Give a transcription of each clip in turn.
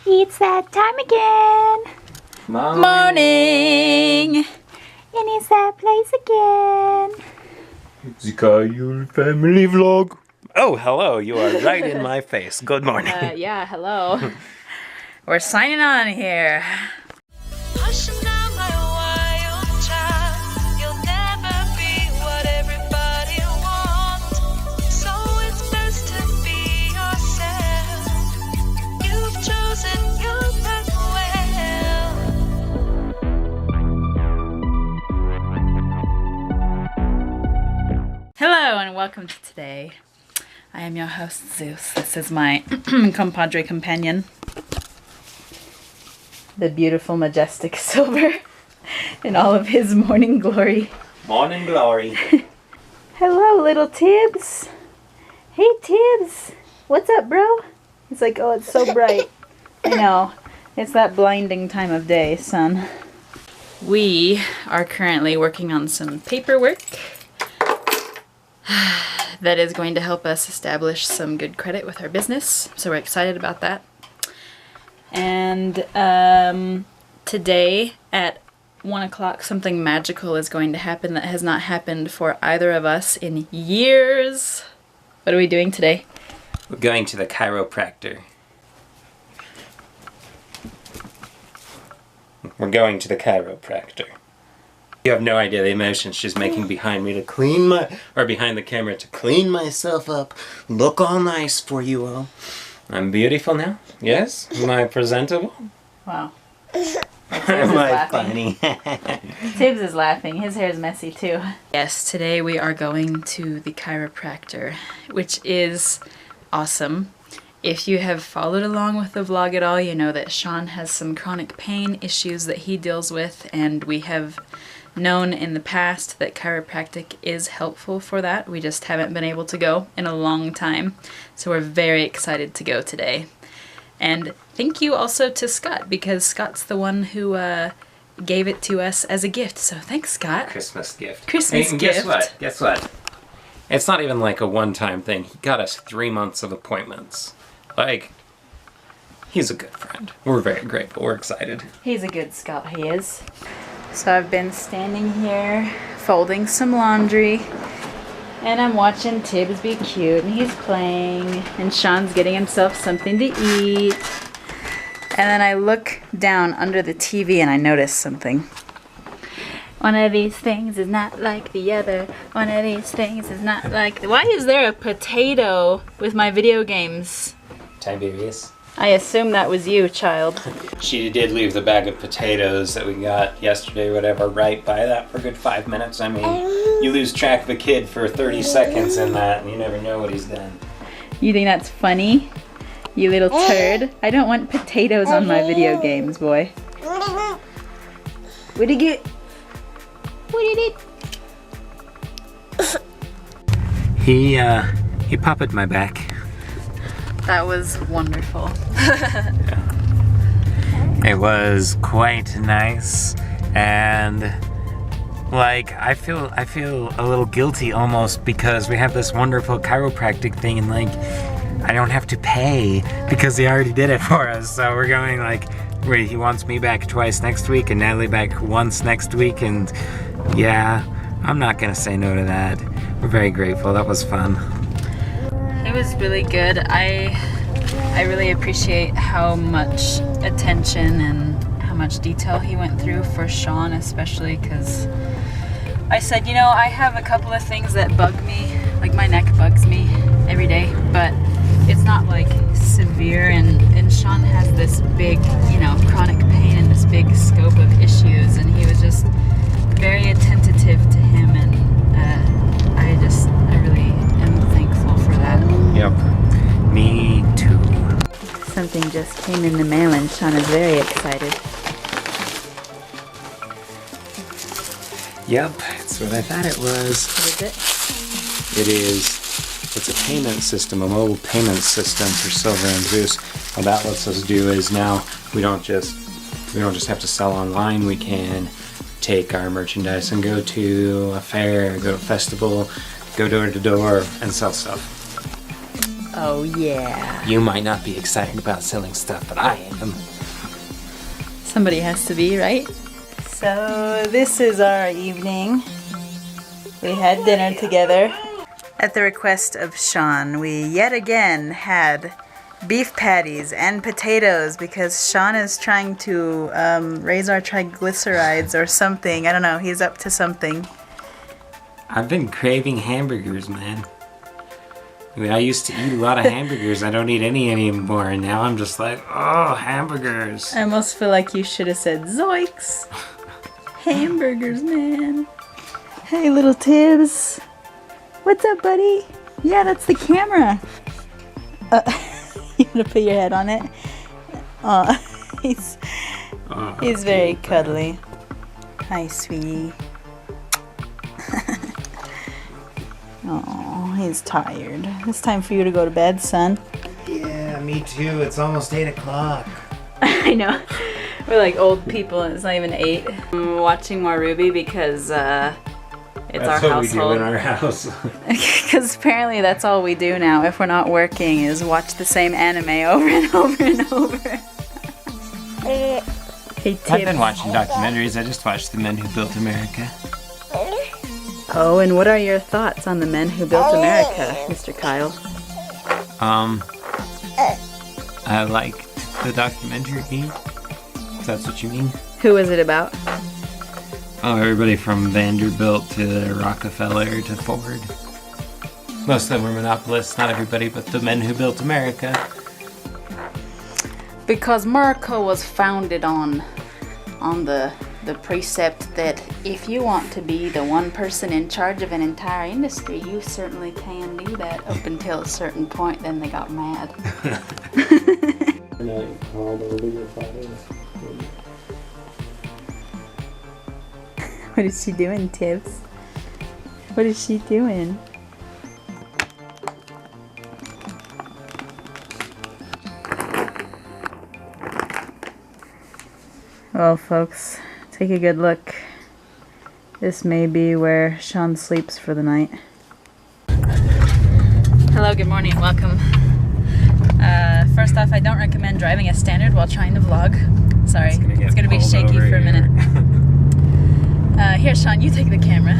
It's that time again. Morning. And it's that place again. It's the Caillou family vlog. Oh, hello. You are right in my face. Good morning. Yeah, hello. We're signing on here. Hello and welcome to today. I am your host Zeus. This is my compadre companion, the beautiful, majestic Sylver in all of his morning glory. Morning glory. Hello, little Tibs. Hey, Tibs. What's up, bro? He's like, oh, it's so bright. I know. It's that blinding time of day, son. We are currently working on some paperwork that is going to help us establish some good credit with our business. So we're excited about that. And today at 1 o'clock, something magical is going to happen that has not happened for either of us in years. What are we doing today? We're going to the chiropractor. We're going to the chiropractor. You have no idea the emotions she's making behind me to clean behind the camera to clean myself up, look all nice for you all. I'm beautiful now? Yes? Am I presentable? Wow. Am I funny? Tibs is laughing. His hair is messy too. Yes, today we are going to the chiropractor, which is awesome. If you have followed along with the vlog at all, you know that Sean has some chronic pain issues that he deals with, and we have known in the past that chiropractic is helpful for that. We just haven't been able to go in a long time, so we're very excited to go today. And thank you also to Scott, because Scott's the one who gave it to us as a gift. So thanks, Scott. Christmas gift. Christmas and gift. Guess what? It's not even like a one-time thing. He got us 3 months of appointments. Like, he's a good friend. We're very grateful. We're excited. He's a good Scott, he is. So I've been standing here folding some laundry, and I'm watching Tibs be cute, and he's playing, and Sean's getting himself something to eat. And then I look down under the TV and I notice something. One of these things is not like the other. One of these things is not like the... Why is there a potato with my video games? Tiberius. I assume that was you, child. She did leave the bag of potatoes that we got yesterday or whatever right by that for a good 5 minutes. I mean, you lose track of a kid for 30 seconds in that and you never know what he's done. You think that's funny? You little turd. I don't want potatoes on my video games, boy. What'd you get? What did it? He popped my back. That was wonderful. Yeah. It was quite nice, and like I feel a little guilty almost because we have this wonderful chiropractic thing, and like I don't have to pay because he already did it for us. So we're going like, wait, he wants me back twice next week and Natalie back once next week, and yeah, I'm not gonna say no to that. We're very grateful. That was fun. It was really good. I really appreciate how much attention and how much detail he went through for Sean, especially because I said, you know, I have a couple of things that bug me, like my neck bugs me every day, but it's not like severe, and Sean has this big, you know, chronic pain and this big scope of issues, and he was just very attentive to him, and I really am thankful for that. Yep. Me too. Something just came in the mail and Sean is very excited. Yep, it's what I thought it was. What is it? It's a payment system, a mobile payment system for SylverandZeus. What that lets us do is now we don't just have to sell online. We can take our merchandise and go to a fair, go to a festival, go door to door and sell stuff. Oh yeah. You might not be excited about selling stuff, but I am. Somebody has to be, right? So this is our evening. We had dinner together. At the request of Sean, we yet again had beef patties and potatoes because Sean is trying to raise our triglycerides or something. I don't know, he's up to something. I've been craving hamburgers, man. I used to eat a lot of hamburgers. I don't eat any anymore, and now I'm just like, oh, hamburgers. I almost feel like you should have said zoinks. Hamburgers, man. Hey, little Tibs. What's up, buddy? Yeah, that's the camera. You gonna put your head on it? He's very cuddly. Hi, sweetie. Oh, he's tired. It's time for you to go to bed, son. Yeah, me too. It's almost 8 o'clock. I know. We're like old people and it's not even 8. I'm watching more Ruby because it's our household. That's what we do in our house. Because apparently that's all we do now if we're not working is watch the same anime over and over and over. Hey, Tibs. I've been watching documentaries. I just watched The Men Who Built America. Oh, and what are your thoughts on the men who built America, Mr. Kyle? I liked the documentary. If that's what you mean. Who was it about? Oh, everybody from Vanderbilt to Rockefeller to Ford. Most of them were monopolists, not everybody, but the men who built America. Because America was founded on the precept that if you want to be the one person in charge of an entire industry, you certainly can do that up until a certain point, then they got mad. What is she doing, Tibs? What is she doing? Well, folks, take a good look. This may be where Sean sleeps for the night. Hello, good morning, welcome. First off, I don't recommend driving a standard while trying to vlog. Sorry, it's gonna be shaky for a minute. Here, Sean, you take the camera.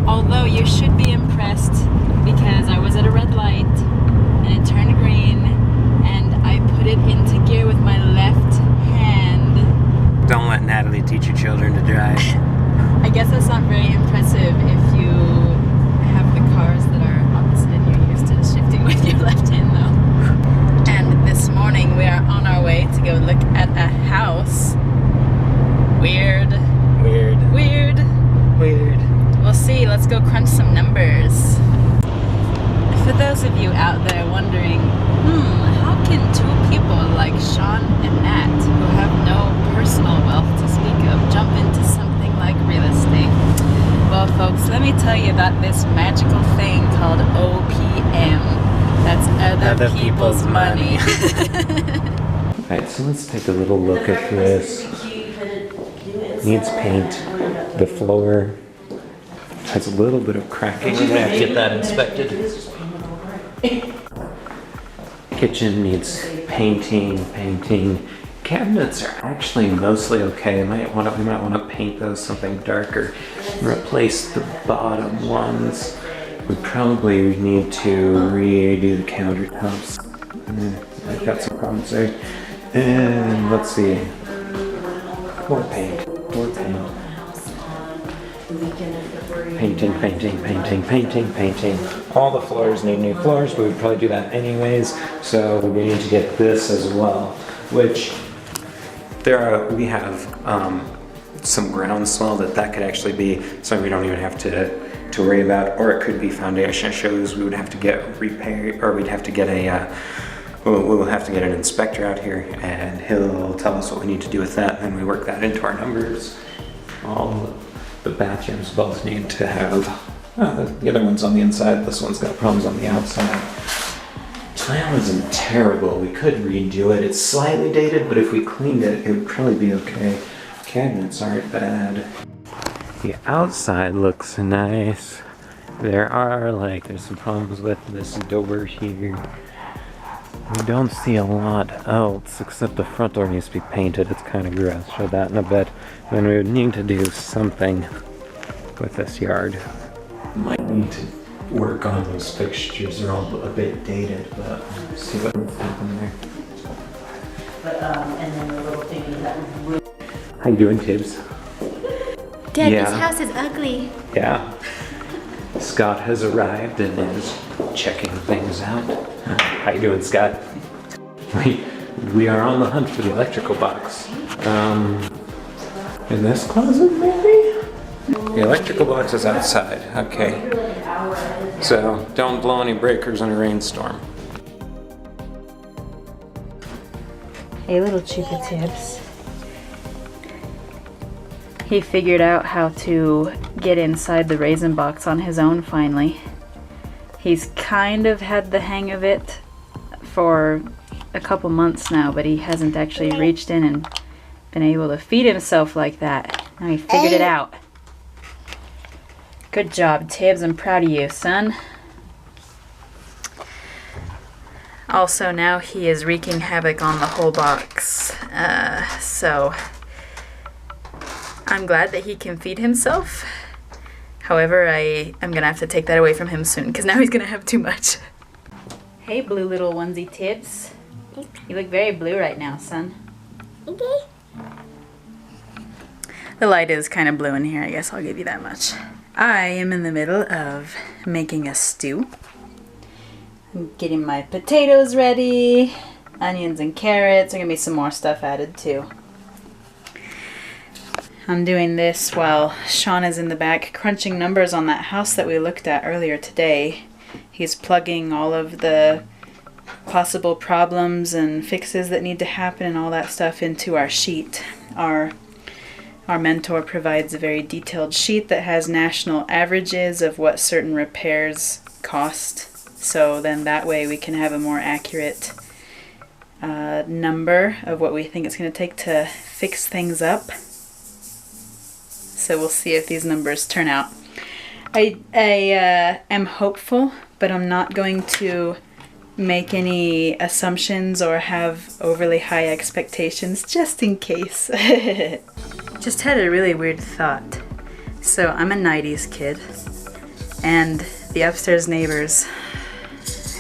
Although you should be impressed because I was at a red light and it turned green and I put it into gear with my left hand. Don't let Natalie teach your children to drive. I guess that's not very impressive if you have the cars that are opposite and you're used to shifting with your left hand though. And this morning we are on our way to go look at a house. Weird. We'll see, let's go crunch some numbers. For those of you out there wondering, how can two people like Sean and Nat, who have no personal wealth to speak of, jump into something like real estate? Well, folks, let me tell you about this magical thing called OPM. That's other people's money. Alright, so let's take a little look at this. Needs paint. The floor has a little bit of cracking. We're gonna have to get that inspected. Kitchen needs painting. Cabinets are actually mostly okay. We might want to paint those something darker. Replace the bottom ones. We probably need to redo the countertops. I've got some problems there. And let's see. More paint. Painting. All the floors need new floors, but we'd probably do that anyways. So we need to get this as well, which we have some groundswell that could actually be something we don't even have to worry about, or it could be foundation shows we would have to get repaired, or we'd have to get we'll have to get an inspector out here and he'll tell us what we need to do with that, and we work that into our numbers. All the bathrooms both need to have, the other one's on the inside, this one's got problems on the outside. Tile isn't terrible, we could redo it. It's slightly dated, but if we cleaned it, it would probably be okay. Cabinets aren't bad. The outside looks nice. there's some problems with this door here. We don't see a lot else except the front door needs to be painted. It's kind of gross. Show that in a bit. And we would need to do something with this yard. Might need to work on those fixtures. They're all a bit dated, but see what happened there. But and then the little thingy that was really... How you doing, Tibs? Dad, this house is ugly. Yeah. Scott has arrived and is checking things out. How you doing, Scott? We are on the hunt for the electrical box. In this closet, maybe? The electrical box is outside. Okay. So don't blow any breakers in a rainstorm. Hey, little Chupa Tibs. He figured out how to get inside the raisin box on his own finally. He's kind of had the hang of it for a couple months now, but he hasn't actually reached in and been able to feed himself like that. Now he figured it out. Good job, Tibs. I'm proud of you, son. Also, now he is wreaking havoc on the whole box. So I'm glad that he can feed himself. However, I'm gonna have to take that away from him soon because now he's gonna have too much. Hey, blue little onesie Tibs. You look very blue right now, son. Okay. The light is kind of blue in here, I guess I'll give you that much. I am in the middle of making a stew. I'm getting my potatoes ready, onions and carrots. There's gonna be some more stuff added too. I'm doing this while Sean is in the back crunching numbers on that house that we looked at earlier today. He's plugging all of the possible problems and fixes that need to happen and all that stuff into our sheet. Our mentor provides a very detailed sheet that has national averages of what certain repairs cost. So then that way we can have a more accurate number of what we think it's going to take to fix things up. So we'll see if these numbers turn out. I am hopeful, but I'm not going to make any assumptions or have overly high expectations just in case. Just had a really weird thought. So I'm a 90s kid, and the upstairs neighbors,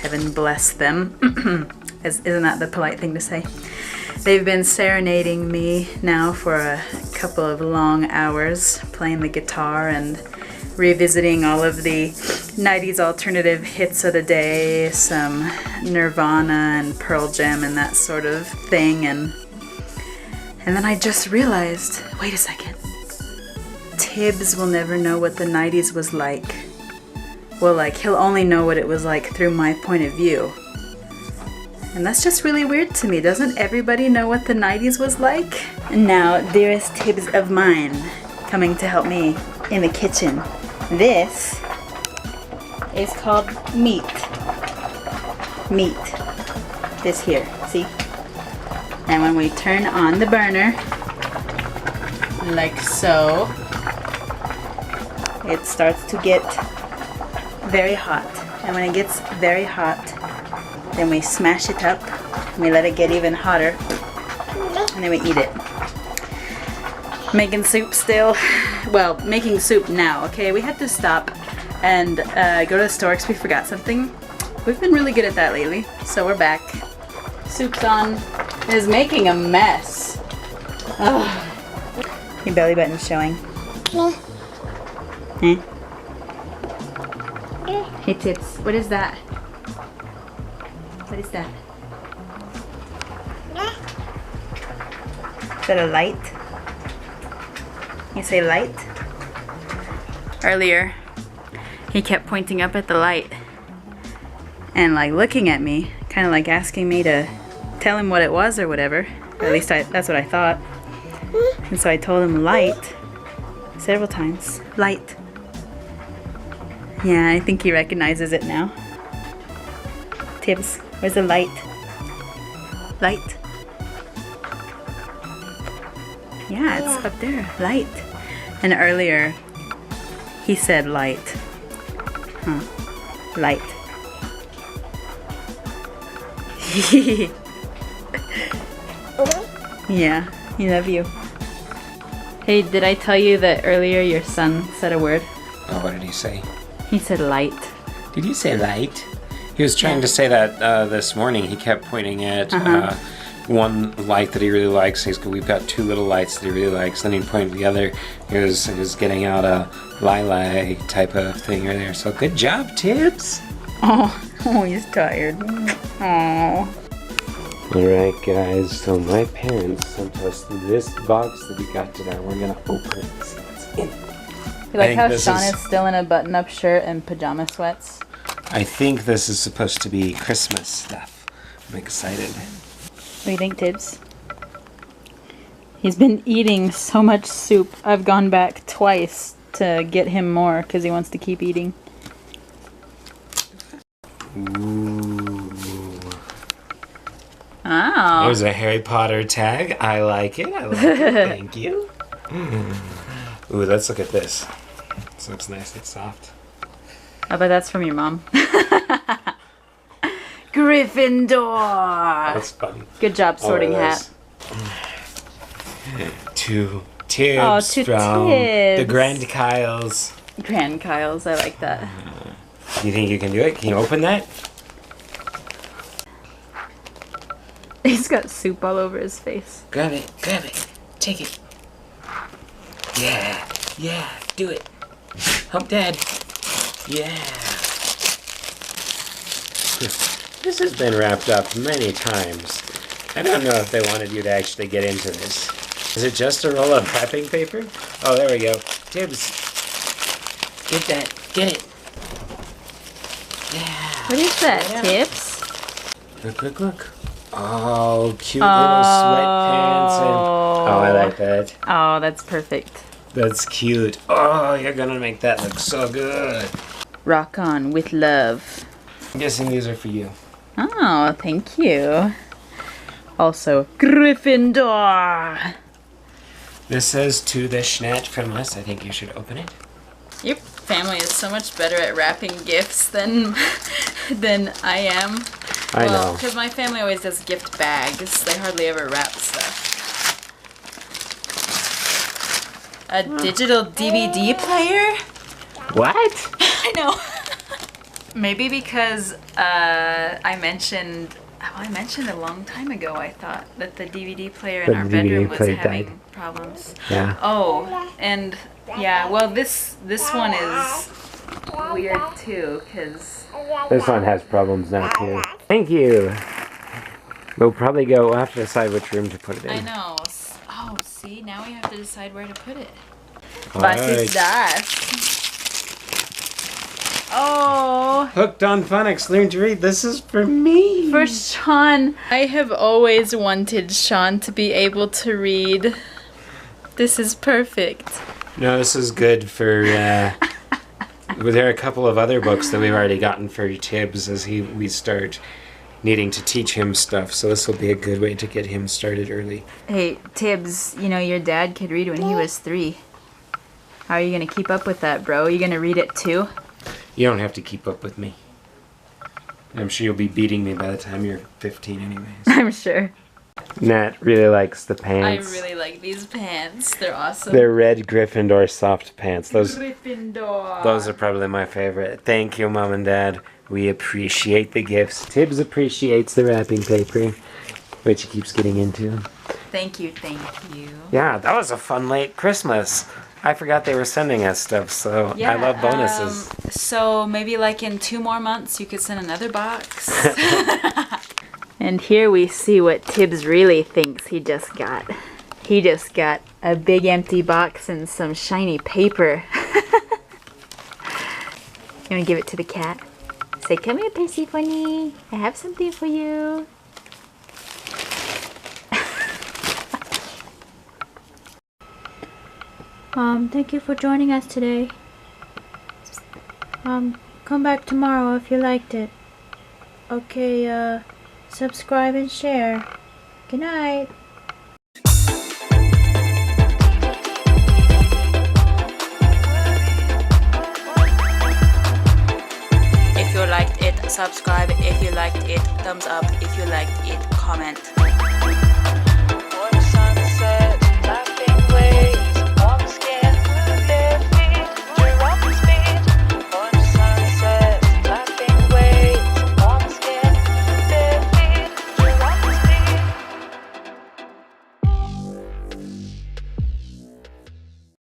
heaven bless them, isn't that the polite thing to say? They've been serenading me now for a couple of long hours, playing the guitar and revisiting all of the 90s alternative hits of the day, some Nirvana and Pearl Jam and that sort of thing, and then I just realized, wait a second, Tibs will never know what the 90s was like. Well, like, he'll only know what it was like through my point of view. And that's just really weird to me. Doesn't everybody know what the 90s was like? Now, dearest Tibs of mine, coming to help me in the kitchen. This is called meat. Meat. This here, see? And when we turn on the burner, like so, it starts to get very hot. And when it gets very hot, then we smash it up, and we let it get even hotter, and then we eat it. Making soup still. Well, making soup now, okay? We had to stop and go to the store because we forgot something. We've been really good at that lately, so we're back. Soup's on. It is making a mess. Oh. Your belly button's showing. Eh? Hey Tibs, what is that? What is that? Is that a light? You say light? Earlier, he kept pointing up at the light and like looking at me, kind of like asking me to tell him what it was or whatever. Or at least that's what I thought. And so I told him light several times. Light. Yeah, I think he recognizes it now. Tibs, where's the light? Light. Yeah, it's up there. Light. And earlier, he said light. Light. Yeah, he love you. Hey, did I tell you that earlier your son said a word? Oh, what did he say? He said light. Did you say light? He was trying to say that this morning. He kept pointing at one light that he really likes. We've got two little lights that he really likes. Then he pointed the other. He was getting out a lilac type of thing right there. So good job, Tibs. Oh, he's tired. Oh. Alright guys, so my parents sent us this box that we got today. We're gonna open it and see what's in it. You like how Sean is still in a button-up shirt and pajama sweats? I think this is supposed to be Christmas stuff. I'm excited. What do you think, Tibs? He's been eating so much soup. I've gone back twice to get him more because he wants to keep eating. Ooh. Oh. There's a Harry Potter tag. I like it. I like it. Thank you. Ooh, let's look at this. This looks nice and soft. I bet that's from your mom. Gryffindor. That's fun. Good job sorting hat. To Tibs to from Tibs. the Grand Kyles. Grand Kyles, I like that. You think you can do it? Can you open that? He's got soup all over his face. Grab it, take it. Yeah, do it. Help Dad. Yeah. This has been wrapped up many times. I don't know if they wanted you to actually get into this. Is it just a roll of wrapping paper? Oh, there we go. Tibs, get that, get it. Yeah. What is that, Tibs? Look. Oh, cute little sweatpants. Oh, I like that. Oh, that's perfect. That's cute. Oh, you're gonna make that look so good. Rock on with love. I'm guessing these are for you. Oh, thank you. Also, Gryffindor. This says to the Schnat from us. I think you should open it. Your family is so much better at wrapping gifts than I am. I know. Because my family always does gift bags. They hardly ever wrap stuff. A digital DVD player? What? I know. Maybe because I mentioned a long time ago, I thought, that the DVD player in our bedroom was having problems. Yeah. Oh, and yeah, well, this one is weird too, because... This one has problems now too. Thank you. We'll have to decide which room to put it in. I know. Oh, see, now we have to decide where to put it. All Was right. ist das? Oh. Hooked on Phonics, learn to read. This is for me. For Sean. I have always wanted Sean to be able to read. This is perfect. No, this is good for... there are a couple of other books that we've already gotten for Tibs as we start needing to teach him stuff. So this will be a good way to get him started early. Hey, Tibs, you know your dad could read when he was 3. How are you going to keep up with that, bro? Are you going to read it too? You don't have to keep up with me. I'm sure you'll be beating me by the time you're 15 anyways. I'm sure. Nat really likes the pants. I really like these pants. They're awesome. They're red Gryffindor soft pants. Gryffindor. Those are probably my favorite. Thank you, Mom and Dad. We appreciate the gifts. Tibbs appreciates the wrapping paper, which he keeps getting into. Thank you. Yeah, that was a fun late Christmas. I forgot they were sending us stuff, so Yeah, I love bonuses. So maybe like in 2 more months you could send another box. And here we see what Tibbs really thinks he just got. He just got a big empty box and some shiny paper. You want to give it to the cat? Say, come here, Persephone. I have something for you. Thank you for joining us today. Come back tomorrow if you liked it. Okay, subscribe and share. Good night. subscribe if you liked it, thumbs up if you liked it, comment.